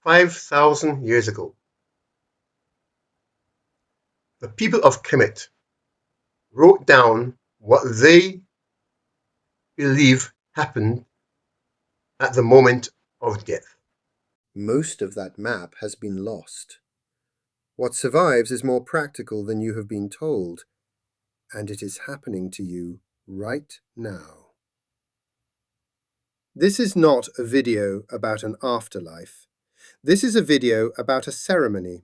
5,000 years ago, the people of Kemet wrote down what they believe happened at the moment of death. Most of that map has been lost. What survives is more practical than you have been told, and it is happening to you right now. This is not a video about an afterlife. This is a video about a ceremony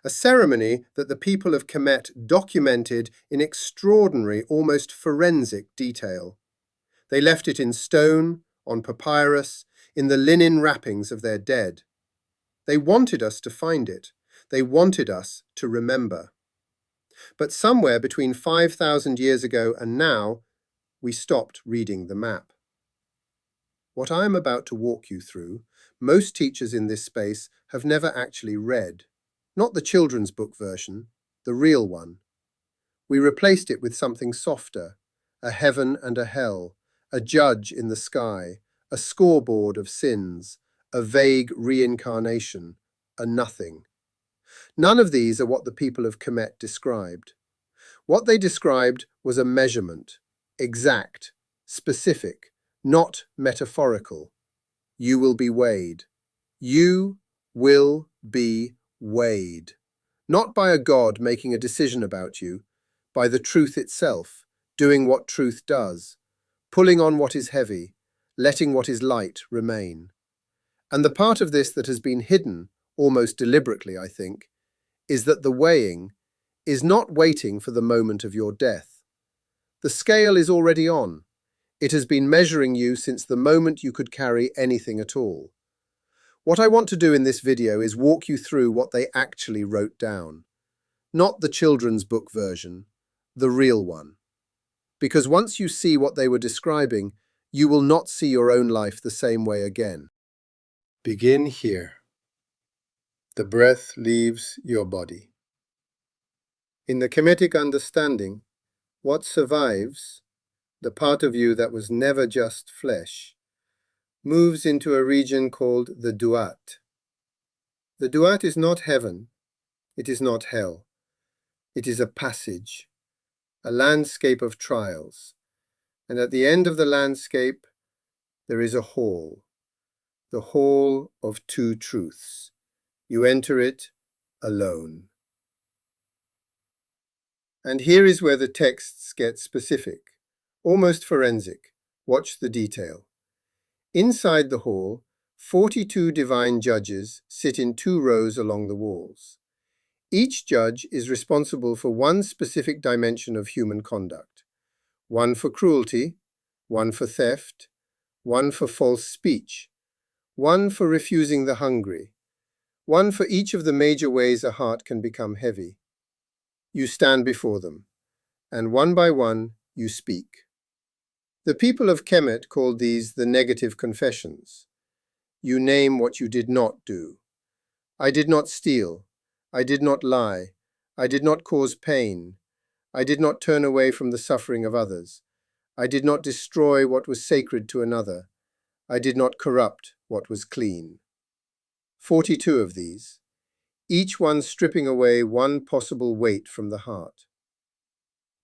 that the people of Kemet documented in extraordinary, almost forensic detail. They left it in stone, on papyrus, in the linen wrappings of their dead. They wanted us to find it. They wanted us to remember. But somewhere between 5,000 years ago and now, we stopped reading the map. What I am about to walk you through, most teachers in this space have never actually read. Not the children's book version, the real one. We replaced it with something softer, a heaven and a hell, a judge in the sky, a scoreboard of sins, a vague reincarnation, a nothing. None of these are what the people of Kemet described. What they described was a measurement, exact, specific, not metaphorical. You will be weighed. You will be weighed. Not by a God making a decision about you, by the truth itself, doing what truth does, pulling on what is heavy, letting what is light remain. And the part of this that has been hidden, almost deliberately, I think, is that the weighing is not waiting for the moment of your death. The scale is already on. It has been measuring you since the moment you could carry anything at all. What I want to do in this video is walk you through what they actually wrote down. Not the children's book version, the real one. Because once you see what they were describing, you will not see your own life the same way again. Begin here. The breath leaves your body. In the Kemetic understanding, what survives, the part of you that was never just flesh, moves into a region called the Duat. The Duat is not heaven, it is not hell. It is a passage, a landscape of trials, and at the end of the landscape there is a hall, the hall of two truths. You enter it alone. And here is where the texts get specific, almost forensic. Watch the detail. Inside the hall, 42 divine judges sit in 2 rows along the walls. Each judge is responsible for one specific dimension of human conduct. One for cruelty, one for theft, one for false speech, one for refusing the hungry, one for each of the major ways a heart can become heavy. You stand before them, and one by one you speak. The people of Kemet called these the negative confessions. You name what you did not do. I did not steal. I did not lie. I did not cause pain. I did not turn away from the suffering of others. I did not destroy what was sacred to another. I did not corrupt what was clean. 42 of these, each one stripping away one possible weight from the heart.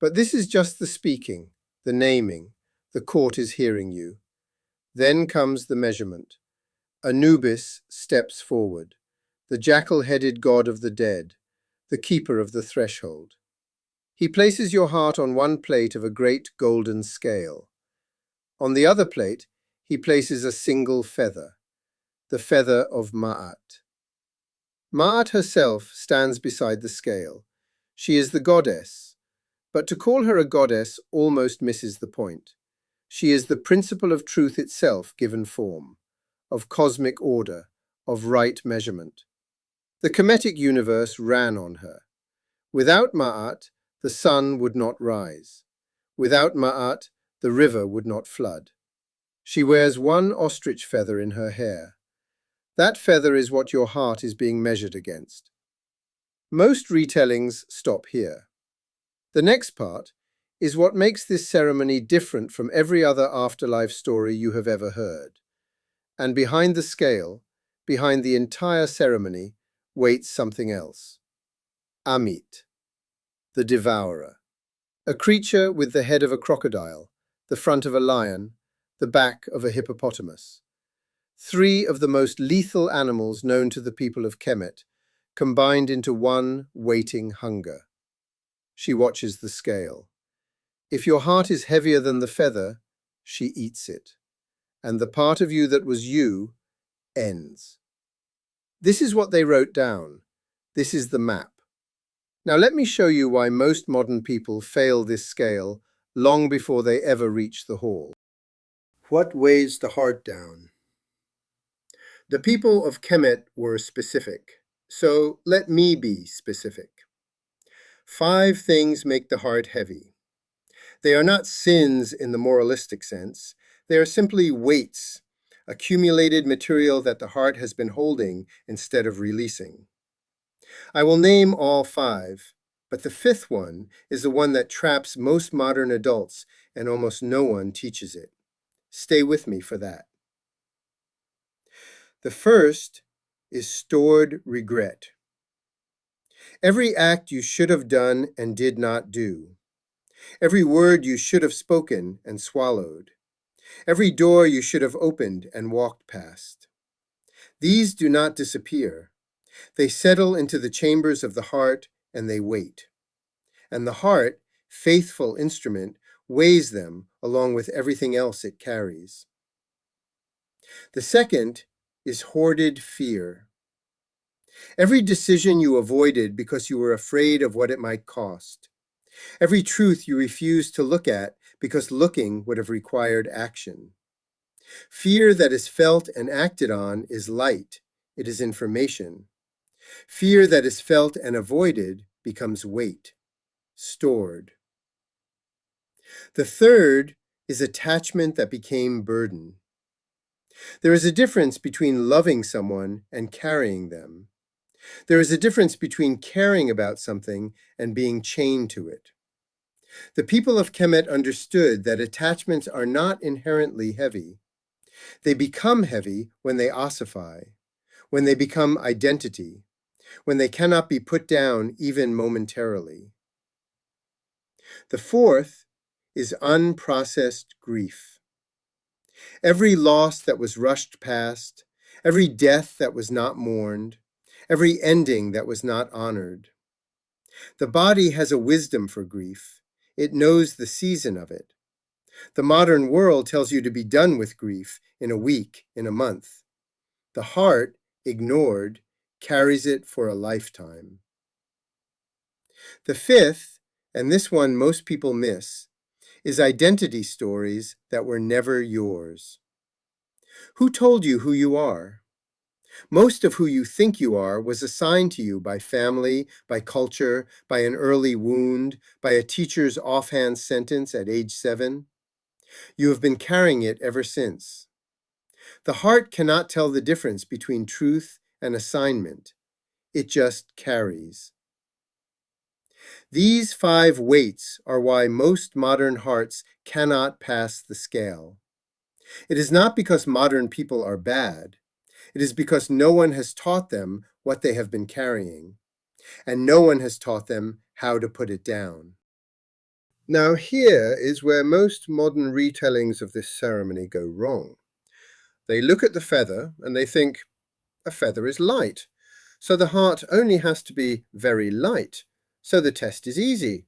But this is just the speaking, the naming. The court is hearing you. Then comes the measurement. Anubis steps forward, the jackal-headed god of the dead, the keeper of the threshold. He places your heart on one plate of a great golden scale. On the other plate, he places a single feather, the feather of Maat. Maat herself stands beside the scale. She is the goddess, but to call her a goddess almost misses the point. She is the principle of truth itself given form, of cosmic order, of right measurement. The Kemetic universe ran on her. Without Maat, the sun would not rise. Without Maat, the river would not flood. She wears one ostrich feather in her hair. That feather is what your heart is being measured against. Most retellings stop here. The next part is what makes this ceremony different from every other afterlife story you have ever heard. And behind the scale, behind the entire ceremony waits something else. Amit, the devourer. A creature with the head of a crocodile, the front of a lion, the back of a hippopotamus. 3 of the most lethal animals known to the people of Kemet, combined into one waiting hunger. She watches the scale. If your heart is heavier than the feather, she eats it, and the part of you that was you ends. This is what they wrote down. This is the map. Now let me show you why most modern people fail this scale long before they ever reach the hall. What weighs the heart down? The people of Kemet were specific, so let me be specific. 5 things make the heart heavy. They are not sins in the moralistic sense. They are simply weights, accumulated material that the heart has been holding instead of releasing. I will name all 5, but the 5th one is the one that traps most modern adults, and almost no one teaches it. Stay with me for that. The first is stored regret. Every act you should have done and did not do. Every word you should have spoken and swallowed. Every door you should have opened and walked past. These do not disappear. They settle into the chambers of the heart and they wait. And the heart, faithful instrument, weighs them along with everything else it carries. The second is hoarded fear. Every decision you avoided because you were afraid of what it might cost. Every truth you refused to look at because looking would have required action. Fear that is felt and acted on is light. It is information. Fear that is felt and avoided becomes weight, stored. The third is attachment that became burden. There is a difference between loving someone and carrying them. There is a difference between caring about something and being chained to it. The people of Kemet understood that attachments are not inherently heavy. They become heavy when they ossify, when they become identity, when they cannot be put down even momentarily. The fourth is unprocessed grief. Every loss that was rushed past, every death that was not mourned, every ending that was not honored. The body has a wisdom for grief. It knows the season of it. The modern world tells you to be done with grief in a week, in a month. The heart, ignored, carries it for a lifetime. The fifth, and this one most people miss, is identity stories that were never yours. Who told you who you are? Most of who you think you are was assigned to you by family, by culture, by an early wound, by a teacher's offhand sentence at age 7. You have been carrying it ever since. The heart cannot tell the difference between truth and assignment. It just carries. These 5 weights are why most modern hearts cannot pass the scale. It is not because modern people are bad. It is because no one has taught them what they have been carrying, and no one has taught them how to put it down. Now here is where most modern retellings of this ceremony go wrong. They look at the feather and they think, a feather is light, so the heart only has to be very light, so the test is easy.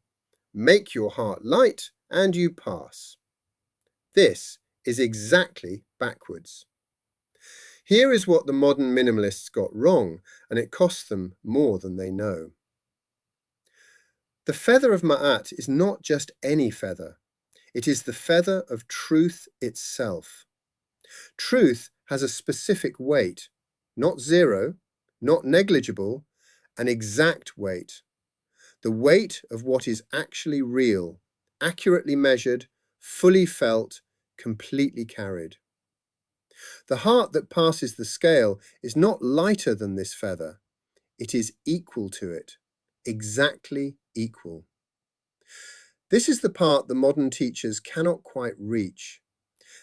Make your heart light and you pass. This is exactly backwards. Here is what the modern minimalists got wrong, and it costs them more than they know. The feather of Maat is not just any feather. It is the feather of truth itself. Truth has a specific weight, not 0, not negligible, an exact weight. The weight of what is actually real, accurately measured, fully felt, completely carried. The heart that passes the scale is not lighter than this feather. It is equal to it, exactly equal. This is the part the modern teachers cannot quite reach.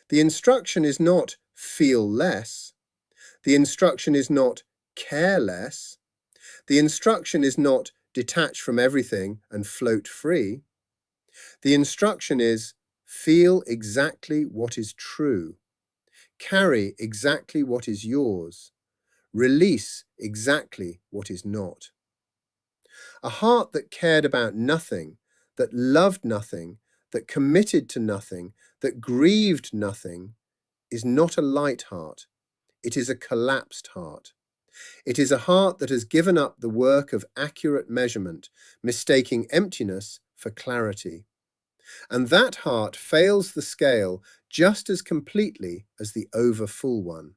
The instruction is not feel less. The instruction is not care less. The instruction is not detach from everything and float free. The instruction is feel exactly what is true. Carry exactly what is yours. Release exactly what is not. A heart that cared about nothing, that loved nothing, that committed to nothing, that grieved nothing, is not a light heart. It is a collapsed heart. It is a heart that has given up the work of accurate measurement, mistaking emptiness for clarity. And that heart fails the scale just as completely as the over-full one.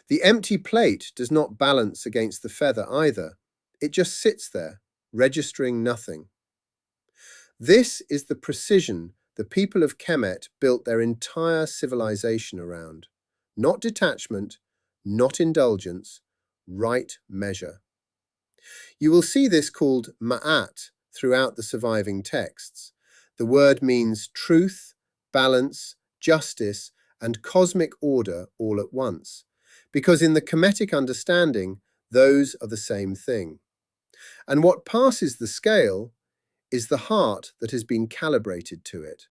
The empty plate does not balance against the feather either. It just sits there, registering nothing. This is the precision the people of Kemet built their entire civilization around. Not detachment, not indulgence, right measure. You will see this called Maat throughout the surviving texts. The word means truth, balance, justice, and cosmic order all at once, because in the Kemetic understanding, those are the same thing. And what passes the scale is the heart that has been calibrated to it.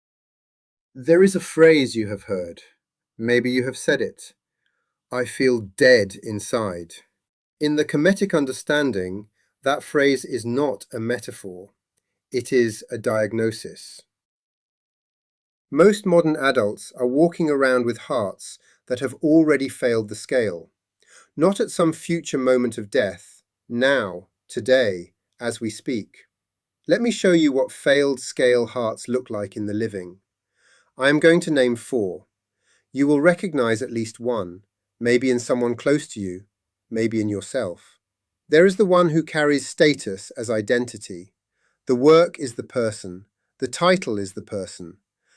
There is a phrase you have heard. Maybe you have said it. I feel dead inside. In the Kemetic understanding, that phrase is not a metaphor. It is a diagnosis. Most modern adults are walking around with hearts that have already failed the scale, not at some future moment of death, now, today, as we speak. Let me show you what failed scale hearts look like in the living. I am going to name 4. You will recognize at least one, maybe in someone close to you, maybe in yourself. There is the one who carries status as identity. The work is the person. The title is the person.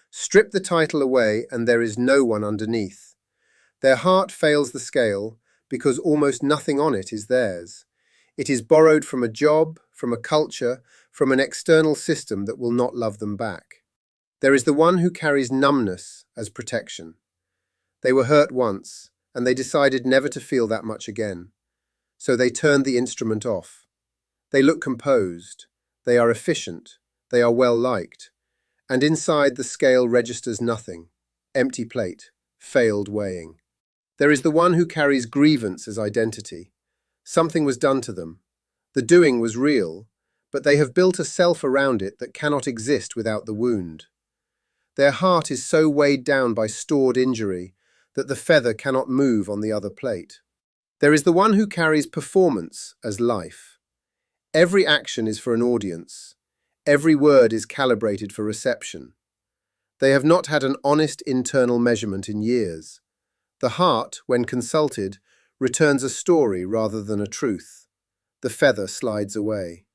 Strip the title away and there is no one underneath. Their heart fails the scale because almost nothing on it is theirs. It is borrowed from a job, from a culture, from an external system that will not love them back. There is the one who carries numbness as protection. They were hurt once, and they decided never to feel that much again. So they turned the instrument off. They look composed. They are efficient. They are well liked. And inside the scale registers nothing. Empty plate. Failed weighing. There is the one who carries grievance as identity. Something was done to them. The doing was real, but they have built a self around it that cannot exist without the wound. Their heart is so weighed down by stored injury that the feather cannot move on the other plate. There is the one who carries performance as life. Every action is for an audience. Every word is calibrated for reception. They have not had an honest internal measurement in years. The heart, when consulted, returns a story rather than a truth. The feather slides away.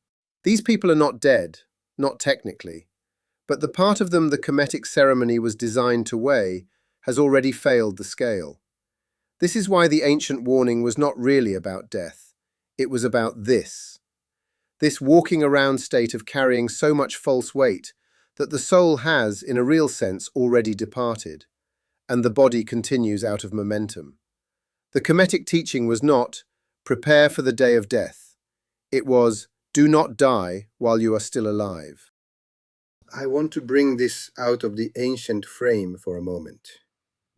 These people are not dead, not technically, but the part of them the Kemetic ceremony was designed to weigh has already failed the scale. This is why the ancient warning was not really about death. It was about this walking around state of carrying so much false weight that the soul has, in a real sense, already departed, and the body continues out of momentum. The Kemetic teaching was not, prepare for the day of death. It was, do not die while you are still alive. I want to bring this out of the ancient frame for a moment,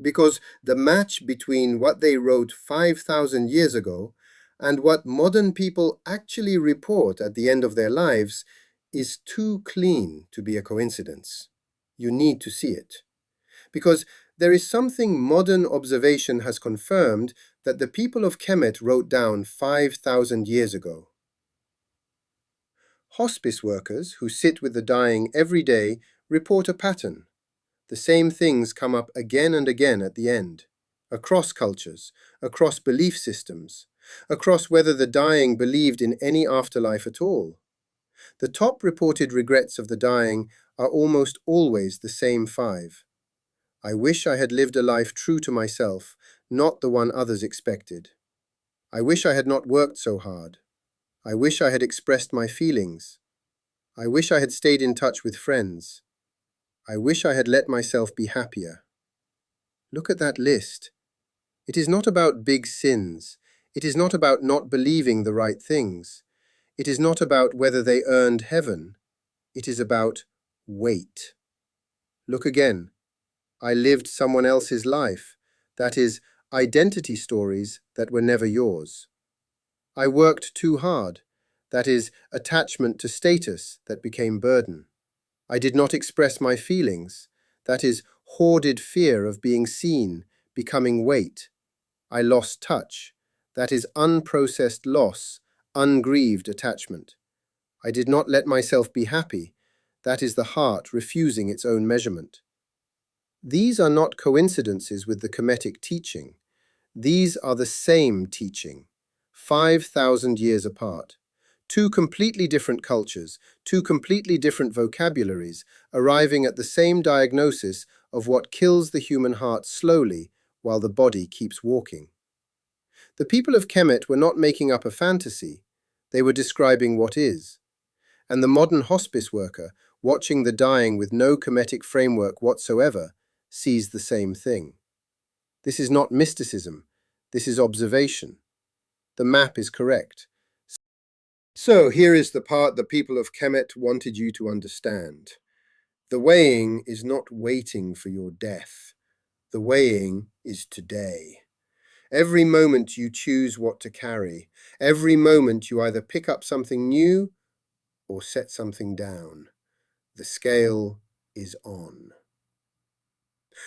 because the match between what they wrote 5,000 years ago and what modern people actually report at the end of their lives is too clean to be a coincidence. You need to see it. Because there is something modern observation has confirmed that the people of Kemet wrote down 5,000 years ago. Hospice workers who sit with the dying every day report a pattern. The same things come up again and again at the end, across cultures, across belief systems, across whether the dying believed in any afterlife at all. The top reported regrets of the dying are almost always the same 5. I wish I had lived a life true to myself, not the one others expected. I wish I had not worked so hard. I wish I had expressed my feelings. I wish I had stayed in touch with friends. I wish I had let myself be happier. Look at that list. It is not about big sins. It is not about not believing the right things. It is not about whether they earned heaven. It is about weight. Look again. I lived someone else's life. That is, identity stories that were never yours. I worked too hard. That is, attachment to status that became burden. I did not express my feelings. That is, hoarded fear of being seen, becoming weight. I lost touch. That is, unprocessed loss, ungrieved attachment. I did not let myself be happy. That is the heart refusing its own measurement. These are not coincidences with the Kemetic teaching. These are the same teaching, 5,000 years apart. Two completely different cultures, two completely different vocabularies, arriving at the same diagnosis of what kills the human heart slowly while the body keeps walking. The people of Kemet were not making up a fantasy. They were describing what is. And the modern hospice worker, watching the dying with no Kemetic framework whatsoever, sees the same thing. This is not mysticism. This is observation. The map is correct. So here is the part the people of Kemet wanted you to understand. The weighing is not waiting for your death. The weighing is today. Every moment you choose what to carry. Every moment you either pick up something new or set something down. The scale is on.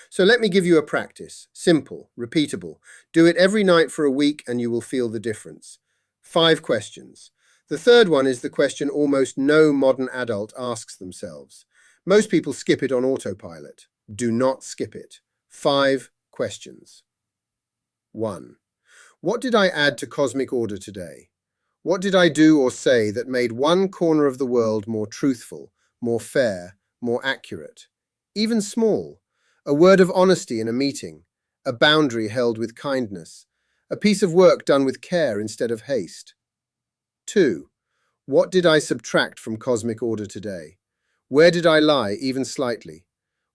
So let me give you a practice. Simple, repeatable. Do it every night for a week and you will feel the difference. 5 questions. The third one is the question almost no modern adult asks themselves. Most people skip it on autopilot. Do not skip it. 5 questions. 1. What did I add to cosmic order today? What did I do or say that made one corner of the world more truthful, more fair, more accurate? Even small. A word of honesty in a meeting, a boundary held with kindness, a piece of work done with care instead of haste. 2. What did I subtract from cosmic order today? Where did I lie, even slightly?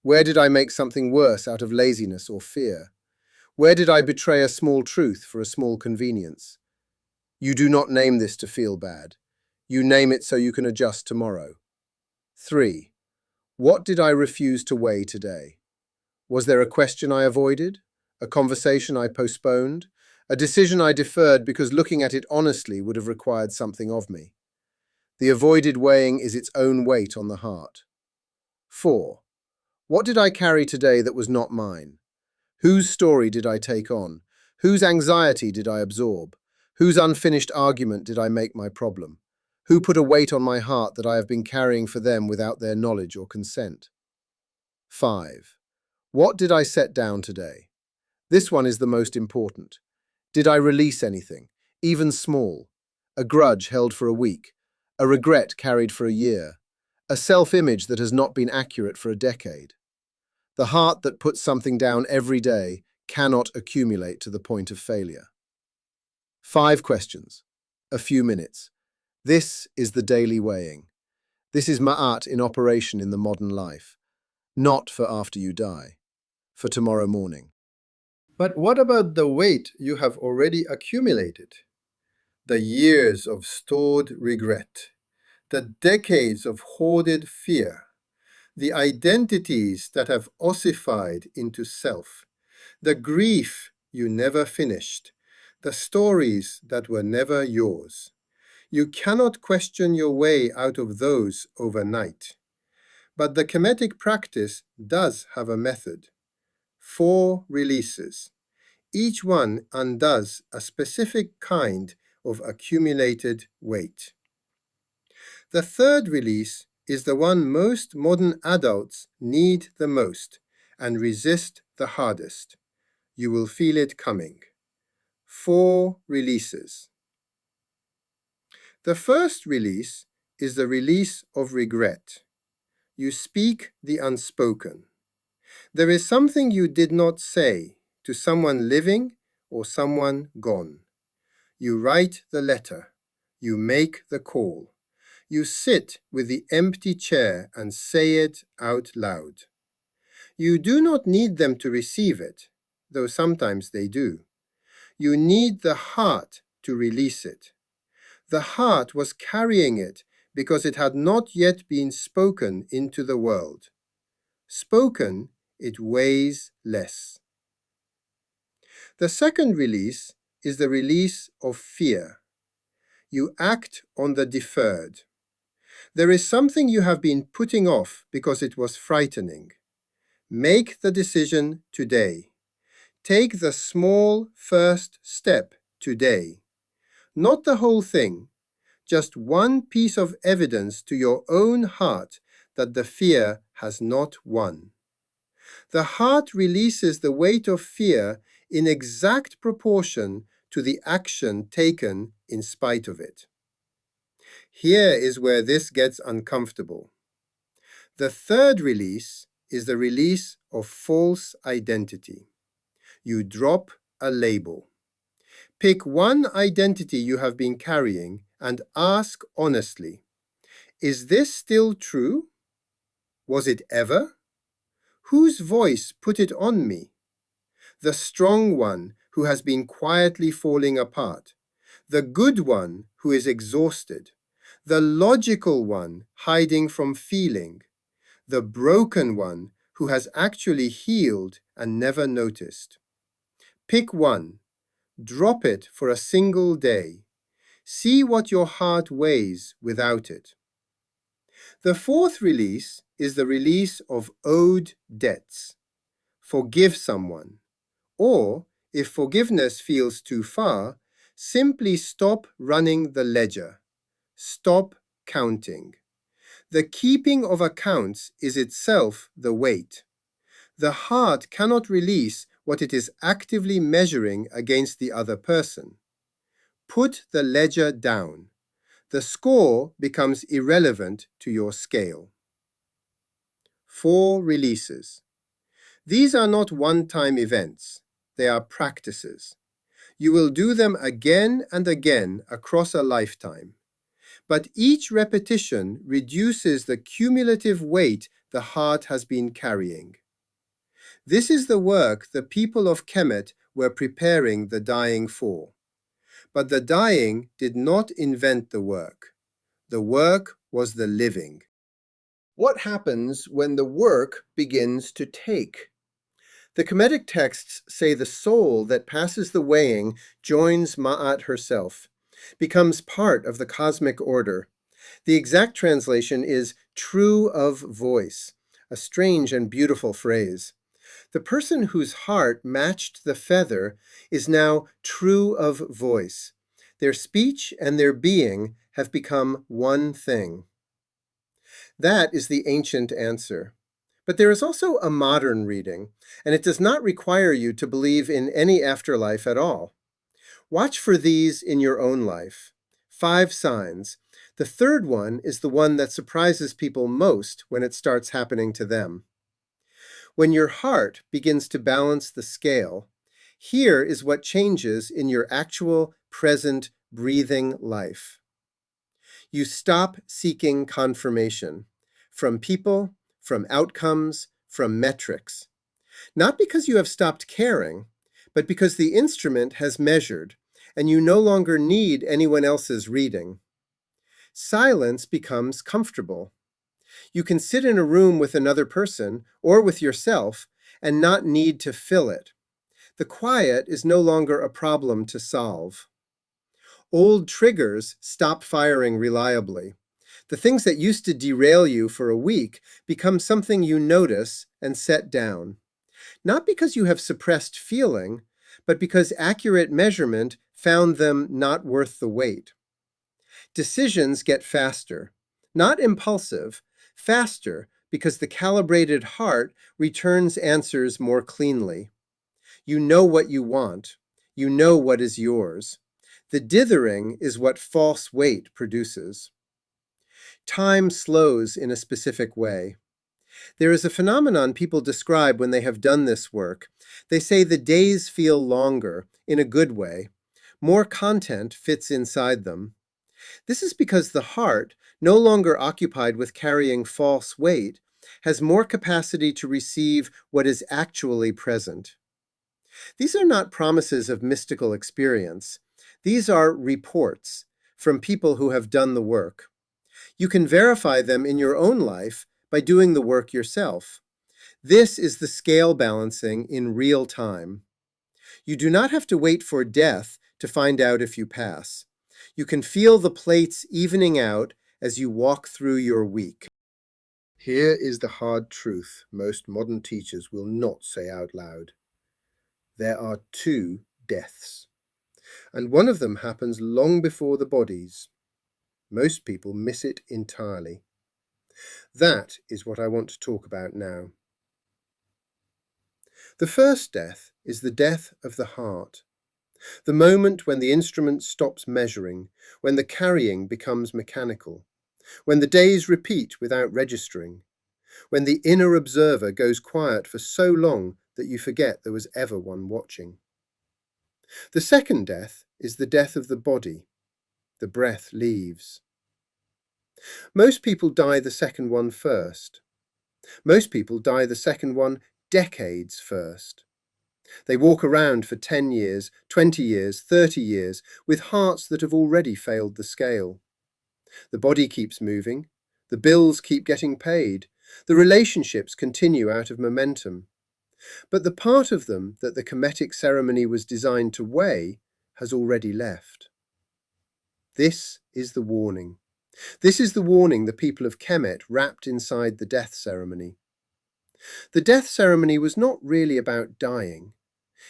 Where did I make something worse out of laziness or fear? Where did I betray a small truth for a small convenience? You do not name this to feel bad. You name it so you can adjust tomorrow. 3. What did I refuse to weigh today? Was there a question I avoided? A conversation I postponed? A decision I deferred because looking at it honestly would have required something of me? The avoided weighing is its own weight on the heart. 4. What did I carry today that was not mine? Whose story did I take on? Whose anxiety did I absorb? Whose unfinished argument did I make my problem? Who put a weight on my heart that I have been carrying for them without their knowledge or consent? 5. What did I set down today? This one is the most important. Did I release anything, even small? A grudge held for a week, a regret carried for a year, a self-image that has not been accurate for a decade. The heart that puts something down every day cannot accumulate to the point of failure. 5 questions, a few minutes. This is the daily weighing. This is Maat in operation in the modern life. Not for after you die, for tomorrow morning. But what about the weight you have already accumulated? The years of stored regret, the decades of hoarded fear, the identities that have ossified into self, the grief you never finished, the stories that were never yours. You cannot question your way out of those overnight. But the Kemetic practice does have a method. 4 releases. Each one undoes a specific kind of accumulated weight. The third release is the one most modern adults need the most and resist the hardest. You will feel it coming. 4 releases. The first release is the release of regret. You speak the unspoken. There is something you did not say to someone living or someone gone. You write the letter. You make the call. You sit with the empty chair and say it out loud. You do not need them to receive it, though sometimes they do. You need the heart to release it. The heart was carrying it because it had not yet been spoken into the world. Spoken, it weighs less. The second release is the release of fear. You act on the deferred. There is something you have been putting off because it was frightening. Make the decision today. Take the small first step today. Not the whole thing, just one piece of evidence to your own heart that the fear has not won. The heart releases the weight of fear in exact proportion to the action taken in spite of it. Here is where this gets uncomfortable. The third release is the release of false identity. You drop a label. Pick one identity you have been carrying and ask honestly, is this still true? Was it ever? Whose voice put it on me? The strong one who has been quietly falling apart, the good one who is exhausted, the logical one hiding from feeling, the broken one who has actually healed and never noticed. Pick one, drop it for a single day. See what your heart weighs without it. The fourth release is the release of owed debts. Forgive someone. Or, if forgiveness feels too far, simply stop running the ledger. Stop counting. The keeping of accounts is itself the weight. The heart cannot release what it is actively measuring against the other person. Put the ledger down. The score becomes irrelevant to your scale. 4 releases. These are not one-time events. They are practices. You will do them again and again across a lifetime. But each repetition reduces the cumulative weight the heart has been carrying. This is the work the people of Kemet were preparing the dying for. But the dying did not invent the work. The work was the living. What happens when the work begins to take? The Kemetic texts say the soul that passes the weighing joins Maat herself, becomes part of the cosmic order. The exact translation is true of voice, a strange and beautiful phrase. The person whose heart matched the feather is now true of voice. Their speech and their being have become one thing. That is the ancient answer. But there is also a modern reading, and it does not require you to believe in any afterlife at all. Watch for these in your own life. 5 signs. The third one is the one that surprises people most when it starts happening to them. When your heart begins to balance the scale, here is what changes in your actual, present, breathing life. You stop seeking confirmation from people, from outcomes, from metrics. Not because you have stopped caring, but because the instrument has measured, and you no longer need anyone else's reading. Silence becomes comfortable. You can sit in a room with another person, or with yourself, and not need to fill it. The quiet is no longer a problem to solve. Old triggers stop firing reliably. The things that used to derail you for a week become something you notice and set down. Not because you have suppressed feeling, but because accurate measurement found them not worth the wait. Decisions get faster, not impulsive, faster because the calibrated heart returns answers more cleanly. You know what you want. You know what is yours. The dithering is what false weight produces. Time slows in a specific way. There is a phenomenon people describe when they have done this work. They say the days feel longer, in a good way. More content fits inside them. This is because the heart, no longer occupied with carrying false weight, has more capacity to receive what is actually present. These are not promises of mystical experience. These are reports from people who have done the work. You can verify them in your own life by doing the work yourself. This is the scale balancing in real time. You do not have to wait for death to find out if you pass. You can feel the plates evening out as you walk through your week. Here is the hard truth most modern teachers will not say out loud. There are two deaths, and one of them happens long before the bodies. Most people miss it entirely. That is what I want to talk about now. The first death is the death of the heart, the moment when the instrument stops measuring, when the carrying becomes mechanical, when the days repeat without registering, when the inner observer goes quiet for so long that you forget there was ever one watching. The second death is the death of the body. The breath leaves. Most people die the second one first. Most people die the second one decades first. They walk around for 10 years, 20 years, 30 years, with hearts that have already failed the scale. The body keeps moving. The bills keep getting paid. The relationships continue out of momentum. But the part of them that the Kemetic ceremony was designed to weigh has already left. This is the warning. This is the warning the people of Kemet wrapped inside the death ceremony. The death ceremony was not really about dying.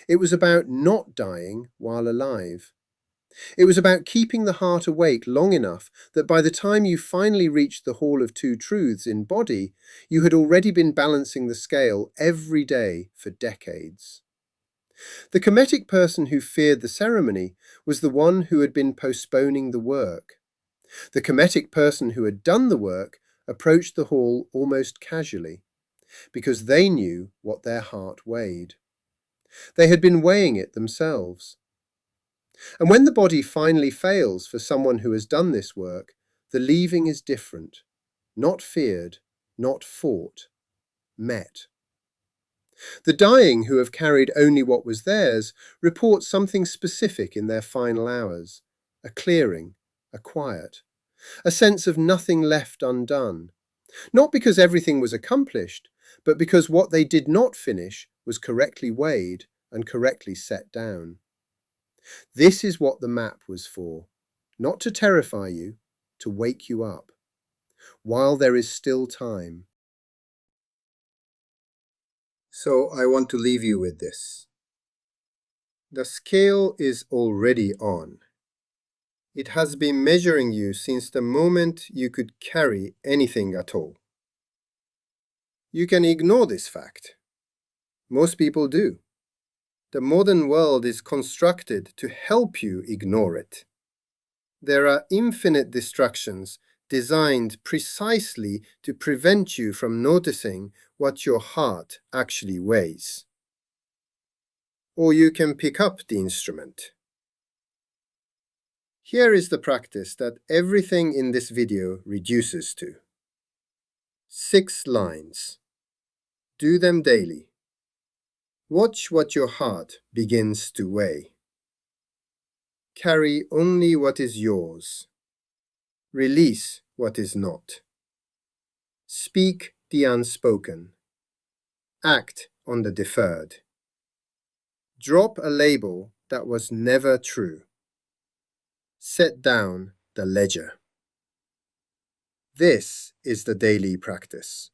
It was about not dying while alive. It was about keeping the heart awake long enough that by the time you finally reached the Hall of Two Truths in body, you had already been balancing the scale every day for decades. The Kemetic person who feared the ceremony was the one who had been postponing the work. The Kemetic person who had done the work approached the hall almost casually, because they knew what their heart weighed. They had been weighing it themselves. And when the body finally fails for someone who has done this work, the leaving is different, not feared, not fought, met. The dying who have carried only what was theirs report something specific in their final hours, a clearing, a quiet, a sense of nothing left undone, not because everything was accomplished, but because what they did not finish was correctly weighed and correctly set down. This is what the map was for, not to terrify you, to wake you up, while there is still time. So I want to leave you with this. The scale is already on. It has been measuring you since the moment you could carry anything at all. You can ignore this fact. Most people do. The modern world is constructed to help you ignore it. There are infinite distractions designed precisely to prevent you from noticing what your heart actually weighs. Or you can pick up the instrument. Here is the practice that everything in this video reduces to. 6 lines. Do them daily. Watch what your heart begins to weigh. Carry only what is yours. Release what is not. Speak the unspoken. Act on the deferred. Drop a label that was never true. Set down the ledger. This is the daily practice.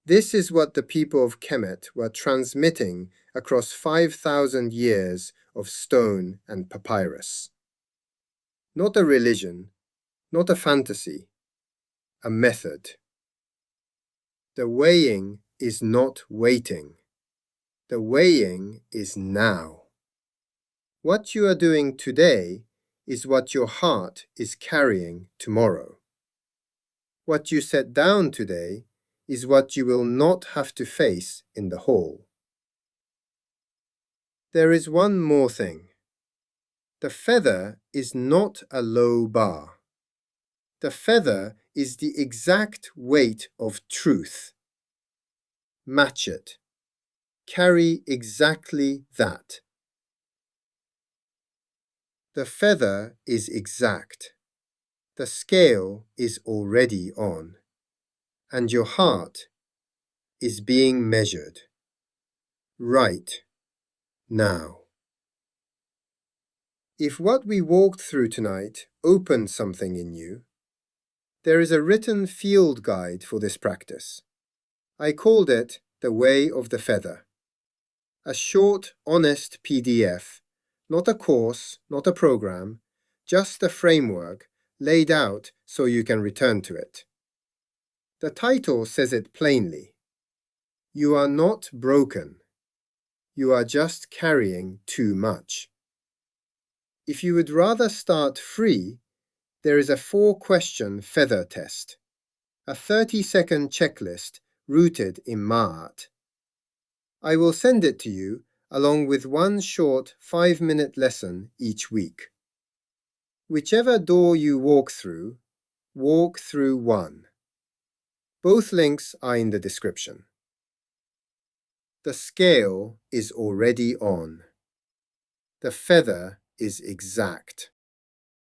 This is what the people of Kemet were transmitting across 5,000 years of stone and papyrus. Not a religion, not a fantasy, a method. The weighing is not waiting. The weighing is now. What you are doing today is what your heart is carrying tomorrow. What you set down today is what you will not have to face in the hall. There is one more thing. The feather is not a low bar. The feather is the exact weight of truth. Match it. Carry exactly that. The feather is exact. The scale is already on. And your heart is being measured. Right now. If what we walked through tonight opened something in you, there is a written field guide for this practice. I called it The Way of the Feather. A short, honest PDF, not a course, not a program, just a framework laid out so you can return to it. The title says it plainly. You are not broken. You are just carrying too much. If you would rather start free, there is a 4-question feather test, a 30-second checklist rooted in Maat. I will send it to you along with one short 5-minute lesson each week. Whichever door you walk through one. Both links are in the description. The scale is already on. The feather is exact.